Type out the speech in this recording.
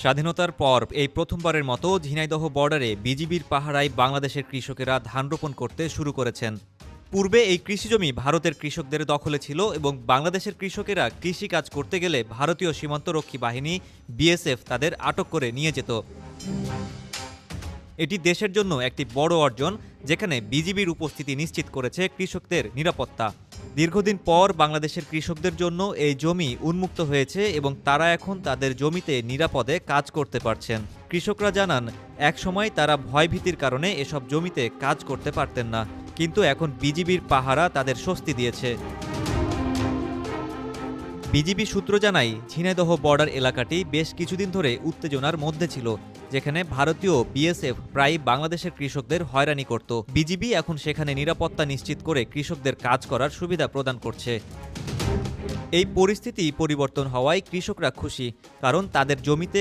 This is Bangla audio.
স্বাধীনতার পর এই প্রথমবারের মতো ঝিনাইদহ বর্ডারে বিজিবির পাহারায় বাংলাদেশের কৃষকেরা ধান রোপণ করতে শুরু করেছেন। পূর্বে এই কৃষিজমি ভারতের কৃষকদের দখলে ছিল এবং বাংলাদেশের কৃষকেরা কৃষি কাজ করতে গেলে ভারতীয় সীমান্তরক্ষী বাহিনী বিএসএফ তাদের আটক করে নিয়ে যেত। এটি দেশের জন্য একটি বড় অর্জন, যেখানে বিজিবির উপস্থিতি নিশ্চিত করেছে কৃষকদের নিরাপত্তা। দীর্ঘদিন পর বাংলাদেশের কৃষকদের জন্য এই জমি উন্মুক্ত হয়েছে এবং তারা এখন তাদের জমিতে নিরাপদে কাজ করতে পারছেন। কৃষকরা জানান, একসময় তারা ভয়ভীতির কারণে এসব জমিতে কাজ করতে পারতেন না, কিন্তু এখন বিজিবির পাহারা তাদের স্বস্তি দিয়েছে। বিজিবি সূত্র জানায়, ঝিনাইদহ বর্ডার এলাকাটি বেশ কিছুদিন ধরে উত্তেজনার মধ্যে ছিল, যেখানে ভারতীয় বিএসএফ প্রায় বাংলাদেশের কৃষকদের হয়রানি করত। বিজিবি এখন সেখানে নিরাপত্তা নিশ্চিত করে কৃষকদের কাজ করার সুবিধা প্রদান করছে। এই পরিস্থিতি পরিবর্তন হওয়ায় কৃষকরা খুশি, কারণ তাদের জমিতে